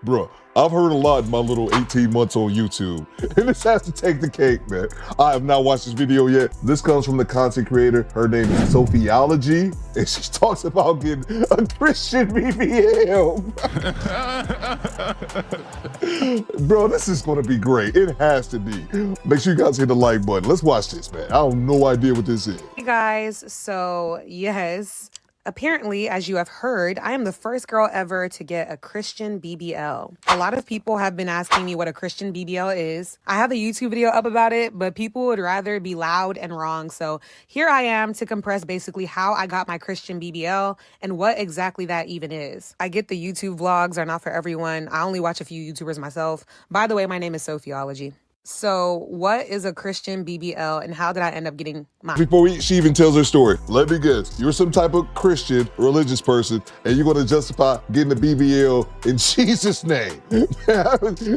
Bruh, I've heard a lot in my little 18 months on YouTube, and this has to take the cake, man. I have not watched this video yet. This comes from the content creator. Her name is Sophiology, and she talks about getting a Christian BBL. Bro, this is gonna be great. It has to be. Make sure you guys hit the like button. Let's watch this, man. I have no idea what this is. Hey guys, so yes, apparently, as you have heard, I am the first girl ever to get a Christian BBL. A lot of people have been asking me what a Christian BBL is. I have a YouTube video up about it, but people would rather be loud and wrong. So here I am to compress basically how I got my Christian BBL and what exactly that even is. I get the YouTube vlogs are not for everyone. I only watch a few YouTubers myself. By the way, my name is Sophiology. So what is a Christian BBL and how did I end up getting mine? Before she even tells her story, let me guess. You're some type of Christian, religious person, and you're going to justify getting a BBL in Jesus' name.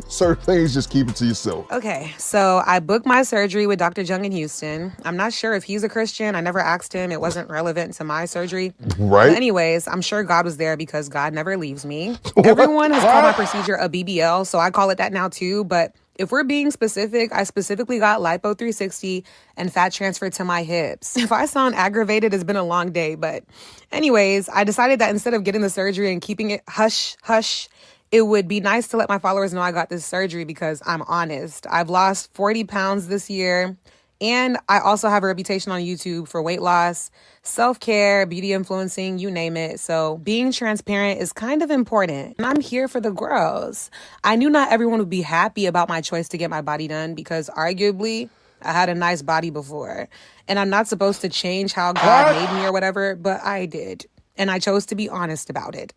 Certain things, just keep it to yourself. Okay, so I booked my surgery with Dr. Jung in Houston. I'm not sure if he's a Christian. I never asked him. It wasn't relevant to my surgery. Right? But anyways, I'm sure God was there because God never leaves me. Everyone has called my procedure a BBL, so I call it that now too. But if we're being specific, I specifically got lipo 360 and fat transfer to my hips. If I sound aggravated, it's been a long day. But anyways, I decided that instead of getting the surgery and keeping it hush, hush, it would be nice to let my followers know I got this surgery because I'm honest. I've lost 40 pounds this year. And I also have a reputation on YouTube for weight loss, self-care, beauty influencing, you name it. So being transparent is kind of important. And I'm here for the girls. I knew not everyone would be happy about my choice to get my body done because arguably I had a nice body before. And I'm not supposed to change how God made me or whatever, but I did. And I chose to be honest about it.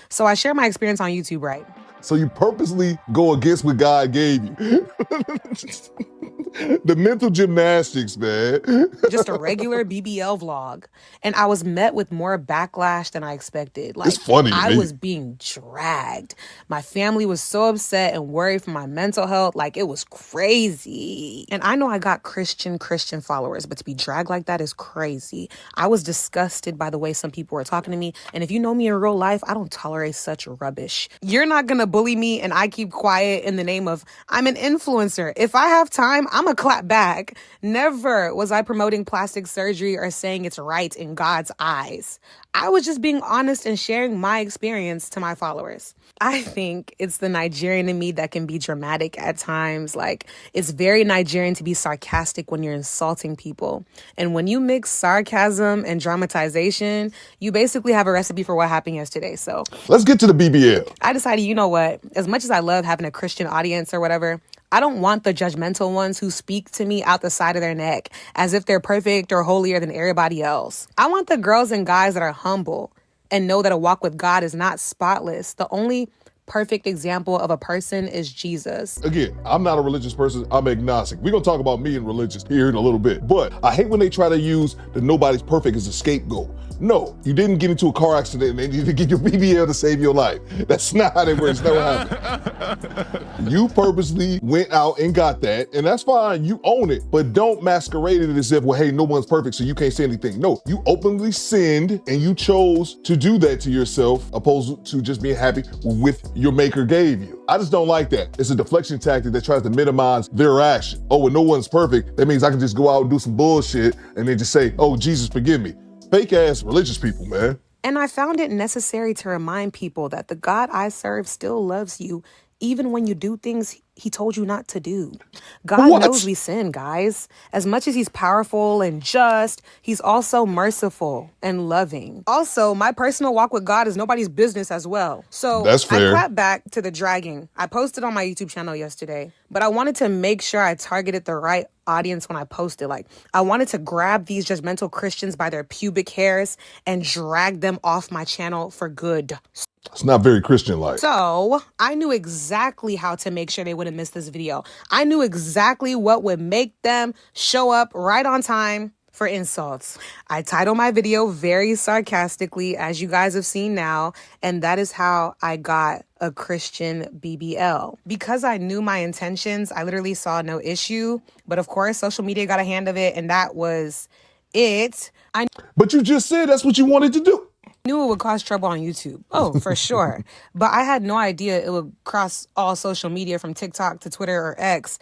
So I share my experience on YouTube, right? So you purposely go against what God gave you. The mental gymnastics, man. Just a regular BBL vlog. And I was met with more backlash than I expected. Like, it's funny to I me. was being dragged. My family was so upset and worried for my mental health. Like, it was crazy. And I know I got Christian followers, but to be dragged like that is crazy. I was disgusted by the way some people were talking to me. And if you know me in real life, I don't tolerate such rubbish. You're not gonna bully me and I keep quiet in the name of I'm an influencer. If I have time, I'm a clap back. Never was I promoting plastic surgery or saying it's right in God's eyes. I was just being honest and sharing my experience to my followers. I think it's the Nigerian in me that can be dramatic at times. Like, it's very Nigerian to be sarcastic when you're insulting people. And when you mix sarcasm and dramatization, you basically have a recipe for what happened yesterday. So let's get to the BBL. I decided, you know what? As much as I love having a Christian audience or whatever, I don't want the judgmental ones who speak to me out the side of their neck as if they're perfect or holier than everybody else. I want the girls and guys that are humble and know that a walk with God is not spotless. The only perfect example of a person is Jesus. Again, I'm not a religious person. I'm agnostic. We're going to talk about me and religious here in a little bit. But I hate when they try to use the nobody's perfect as a scapegoat. No, you didn't get into a car accident and they need to get your BBL to save your life. That's not how it works. Never happened. You purposely went out and got that, and that's fine. You own it, but don't masquerade it as if, well, hey, no one's perfect, so you can't say anything. No, you openly sinned and you chose to do that to yourself opposed to just being happy with your maker gave you. I just don't like that. It's a deflection tactic that tries to minimize their action. Oh, well, no one's perfect. That means I can just go out and do some bullshit and then just say, oh, Jesus, forgive me. Fake ass religious people, man. And I found it necessary to remind people that the God I serve still loves you, even when you do things he told you not to do. God knows we sin, guys. As much as he's powerful and just, he's also merciful and loving. Also, my personal walk with God is nobody's business as well. So that's fair. I clap back to the dragging. I posted on my YouTube channel yesterday, but I wanted to make sure I targeted the right audience when I posted. Like, I wanted to grab these judgmental Christians by their pubic hairs and drag them off my channel for good. It's not very Christian-like. So I knew exactly how to make sure they wouldn't miss this video. I knew exactly what would make them show up right on time for insults. I titled my video very sarcastically, as you guys have seen now, and that is how I got a Christian BBL. Because I knew my intentions, I literally saw no issue. But of course, social media got a hand of it, and that was it. But you just said that's what you wanted to do. Knew it would cause trouble on YouTube. Oh, for sure. But I had no idea it would cross all social media from TikTok to Twitter or X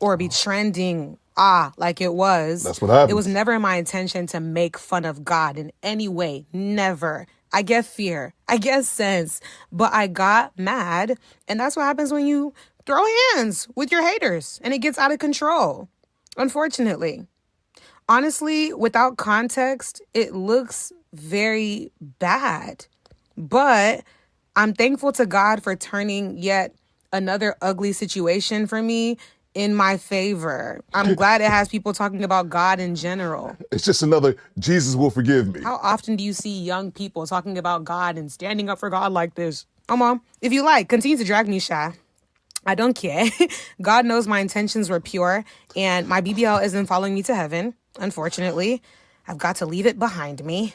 or be trending like it was. That's what happens. It was never my intention to make fun of God in any way. Never. I get fear. I get sense. But I got mad. And that's what happens when you throw hands with your haters and it gets out of control. Unfortunately. Honestly, without context, it looks very bad. But I'm thankful to God for turning yet another ugly situation for me in my favor. I'm glad it has people talking about God in general. It's just another Jesus will forgive me. How often do you see young people talking about God and standing up for God like this? Mom, if you like, continue to drag me, Shy. I don't care. God knows my intentions were pure and my BBL isn't following me to heaven. Unfortunately, I've got to leave it behind me.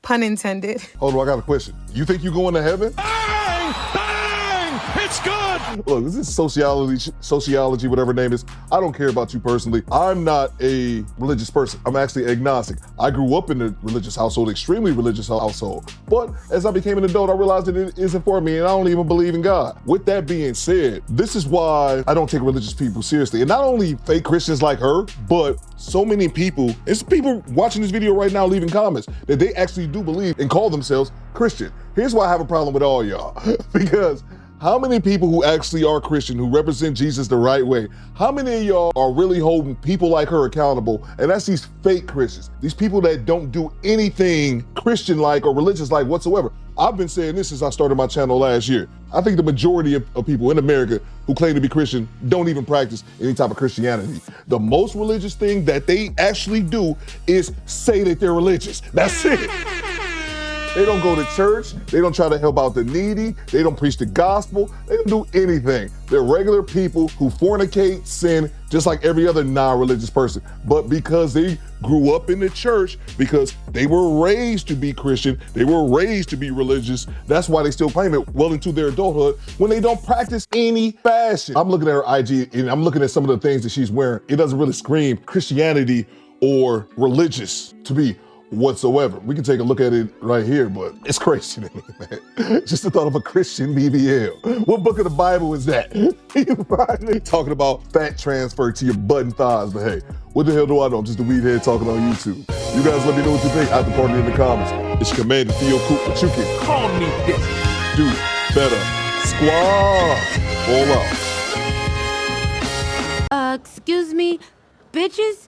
Pun intended. Hold on, I got a question. You think you're going to heaven? Bang! Bang! It's good! Look, this is sociology, whatever name is. I don't care about you personally. I'm not a religious person. I'm actually agnostic. I grew up in a religious household, extremely religious household. But as I became an adult, I realized that it isn't for me and I don't even believe in God. With that being said, this is why I don't take religious people seriously. And not only fake Christians like her, but so many people, it's people watching this video right now leaving comments that they actually do believe and call themselves Christian. Here's why I have a problem with all y'all. Because how many people who actually are Christian, who represent Jesus the right way, how many of y'all are really holding people like her accountable? And that's these fake Christians, these people that don't do anything Christian-like or religious-like whatsoever. I've been saying this since I started my channel last year. I think the majority of people in America who claim to be Christian don't even practice any type of Christianity. The most religious thing that they actually do is say that they're religious. That's it. They don't go to church. They don't try to help out the needy. They don't preach the gospel. They don't do anything. They're regular people who fornicate, sin, just like every other non-religious person. But because they grew up in the church, because they were raised to be Christian, they were raised to be religious, that's why they still claim it well into their adulthood when they don't practice any fashion. I'm looking at her IG and I'm looking at some of the things that she's wearing. It doesn't really scream Christianity or religious to me whatsoever. We can take a look at it right here, but it's crazy to me, man. Just the thought of a Christian BBL. What book of the Bible is that? You find me talking about fat transfer to your butt and thighs, but hey, what the hell do I know? I'm just a weed head talking on YouTube. You guys let me know what you think after party in the comments. It's your Commander Theo Coop, but you can Call me this. do better. Squad, roll out. Excuse me, bitches?